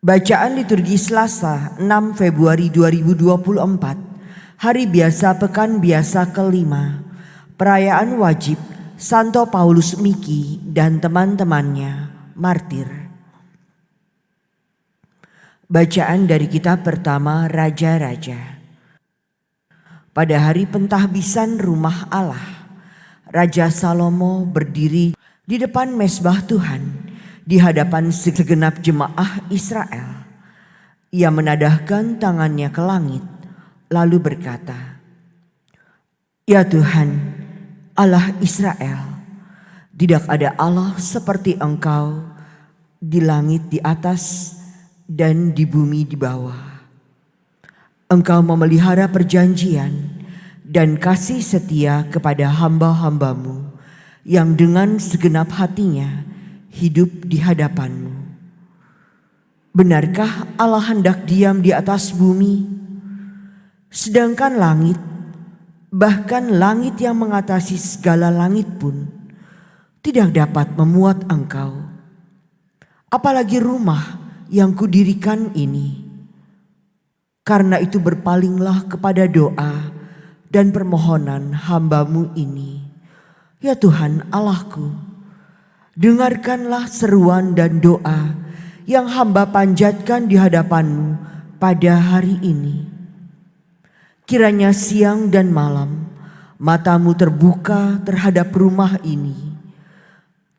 Bacaan liturgi Selasa 6 Februari 2024, Hari Biasa Pekan Biasa kelima, Perayaan Wajib Santo Paulus Miki dan teman-temannya, martir. Bacaan dari kitab pertama Raja-Raja. Pada hari pentahbisan rumah Allah, Raja Salomo berdiri di depan mezbah Tuhan di hadapan segenap jemaah Israel. Ia menadahkan tangannya ke langit lalu berkata, "Ya Tuhan, Allah Israel, tidak ada Allah seperti Engkau di langit di atas dan di bumi di bawah. Engkau memelihara perjanjian dan kasih setia kepada hamba-hambamu yang dengan segenap hatinya hidup di hadapan-Mu. Benarkah Allah hendak diam di atas bumi, sedangkan langit, bahkan langit yang mengatasi segala langit pun, tidak dapat memuat Engkau? Apalagi rumah yang kudirikan ini. Karena itu berpalinglah kepada doa dan permohonan hamba-Mu ini. Ya Tuhan Allahku, dengarkanlah seruan dan doa yang hamba panjatkan di hadapan-Mu pada hari ini. Kiranya siang dan malam mata-Mu terbuka terhadap rumah ini,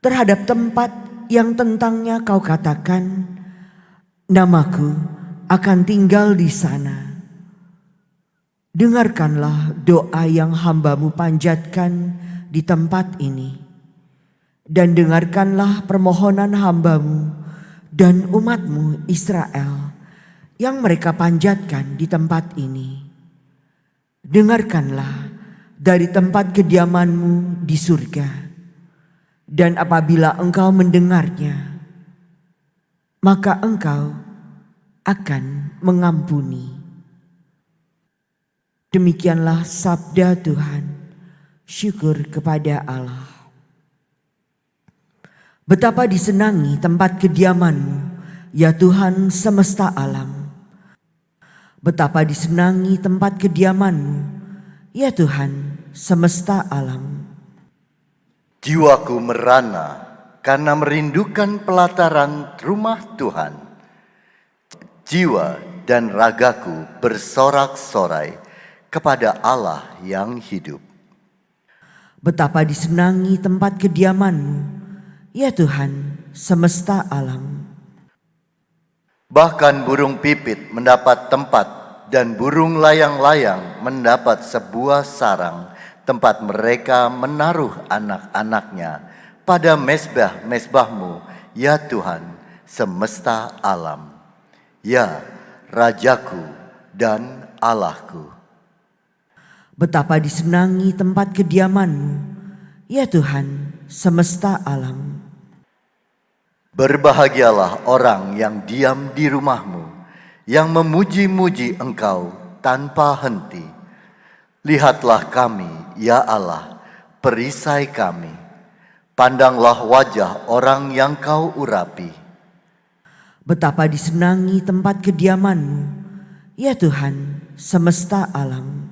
terhadap tempat yang tentangnya Kau katakan, Namaku akan tinggal di sana. Dengarkanlah doa yang hamba-Mu panjatkan di tempat ini. Dan dengarkanlah permohonan hamba-Mu dan umat-Mu Israel yang mereka panjatkan di tempat ini. Dengarkanlah dari tempat kediaman-Mu di surga. Dan apabila Engkau mendengarnya, maka Engkau akan mengampuni." Demikianlah sabda Tuhan. Syukur kepada Allah. Betapa disenangi tempat kediaman-Mu, ya Tuhan semesta alam. Betapa disenangi tempat kediaman-Mu, ya Tuhan semesta alam. Jiwaku merana karena merindukan pelataran rumah Tuhan. Jiwa dan ragaku bersorak-sorai kepada Allah yang hidup. Betapa disenangi tempat kediaman-Mu, ya Tuhan semesta alam. Bahkan burung pipit mendapat tempat dan burung layang-layang mendapat sebuah sarang tempat mereka menaruh anak-anaknya pada mezbah-mezbah-Mu, ya Tuhan semesta alam. Ya Rajaku dan Allahku. Betapa disenangi tempat kediaman-Mu, ya Tuhan semesta alam. Berbahagialah orang yang diam di rumah-Mu, yang memuji-muji Engkau tanpa henti. Lihatlah kami, ya Allah, perisai kami. Pandanglah wajah orang yang Kau urapi. Betapa disenangi tempat kediaman-Mu, ya Tuhan semesta alam.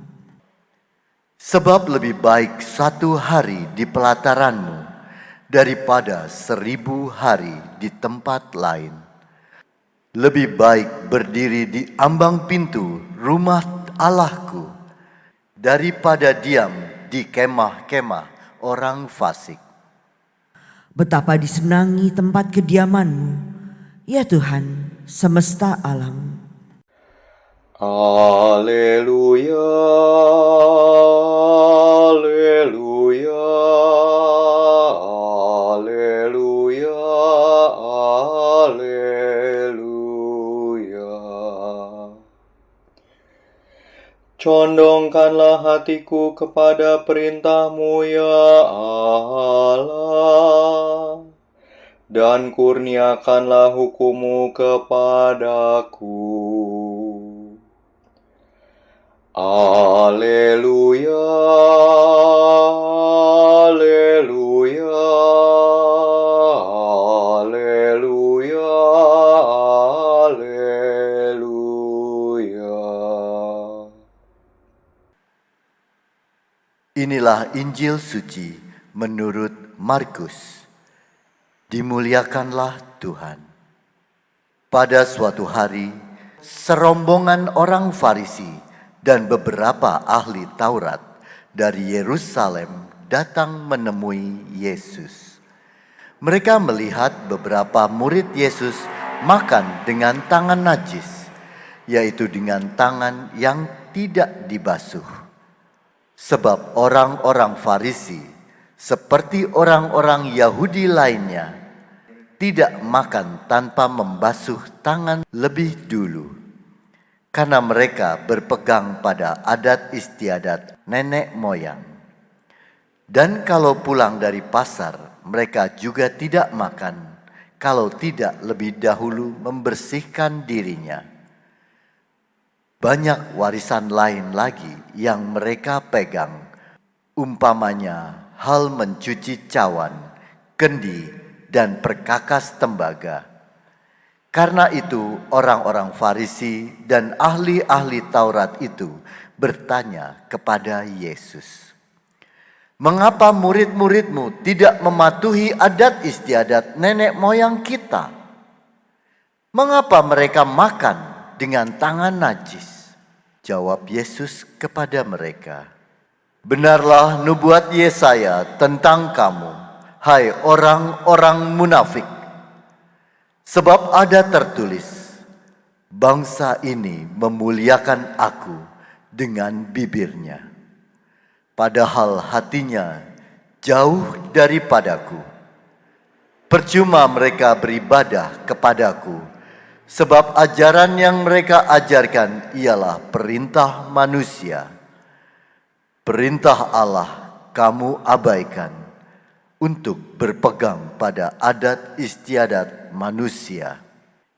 Sebab lebih baik satu hari di pelataran-Mu daripada 1000 hari di tempat lain. Lebih baik berdiri di ambang pintu rumah Allahku daripada diam di kemah-kemah orang fasik. Betapa disenangi tempat kediaman-Mu, ya Tuhan semesta alam. Haleluya, haleluya, haleluya, haleluya. Condongkanlah hatiku kepada perintah-Mu, ya Allah, dan kurniakanlah hukum-Mu kepadaku. Haleluya, haleluya, haleluya, Inilah Injil suci menurut Markus. Dimuliakanlah Tuhan. Pada suatu hari, serombongan orang Farisi dan beberapa ahli Taurat dari Yerusalem datang menemui Yesus. Mereka melihat beberapa murid Yesus makan dengan tangan najis, yaitu dengan tangan yang tidak dibasuh. Sebab orang-orang Farisi, seperti orang-orang Yahudi lainnya, tidak makan tanpa membasuh tangan lebih dulu, karena mereka berpegang pada adat istiadat nenek moyang. Dan kalau pulang dari pasar, mereka juga tidak makan kalau tidak lebih dahulu membersihkan dirinya. Banyak warisan lain lagi yang mereka pegang, umpamanya hal mencuci cawan, kendi, dan perkakas tembaga. Karena itu orang-orang Farisi dan ahli-ahli Taurat itu bertanya kepada Yesus, "Mengapa murid-muridmu tidak mematuhi adat istiadat nenek moyang kita? Mengapa mereka makan dengan tangan najis?" Jawab Yesus kepada mereka, "Benarlah nubuat Yesaya tentang kamu, hai orang-orang munafik. Sebab ada tertulis, bangsa ini memuliakan aku dengan bibirnya, padahal hatinya jauh daripadaku. Percuma mereka beribadah kepadaku, sebab ajaran yang mereka ajarkan ialah perintah manusia. Perintah Allah kamu abaikan untuk berpegang pada adat istiadat manusia."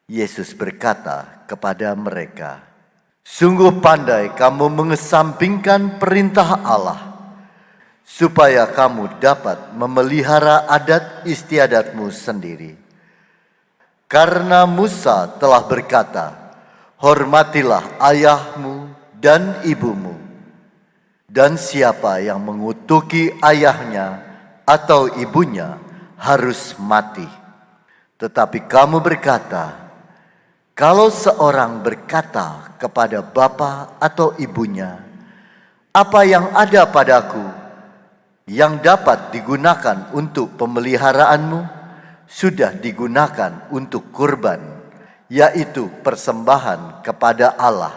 Yesus berkata kepada mereka, "Sungguh pandai kamu mengesampingkan perintah Allah, supaya kamu dapat memelihara adat istiadatmu sendiri. Karena Musa telah berkata, hormatilah ayahmu dan ibumu, dan siapa yang mengutuki ayahnya atau ibunya harus mati. Tetapi kamu berkata, kalau seorang berkata kepada bapa atau ibunya, apa yang ada padaku yang dapat digunakan untuk pemeliharaanmu, sudah digunakan untuk kurban, yaitu persembahan kepada Allah.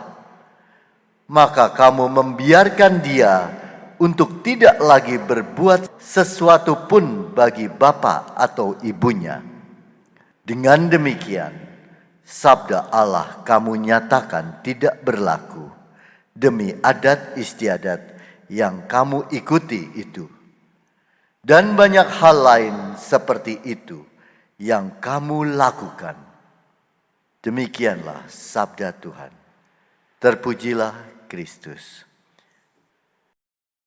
Maka kamu membiarkan dia untuk tidak lagi berbuat sesuatu pun bagi bapa atau ibunya. Dengan demikian, sabda Allah kamu nyatakan tidak berlaku demi adat istiadat yang kamu ikuti itu. Dan banyak hal lain seperti itu yang kamu lakukan." Demikianlah sabda Tuhan. Terpujilah Kristus.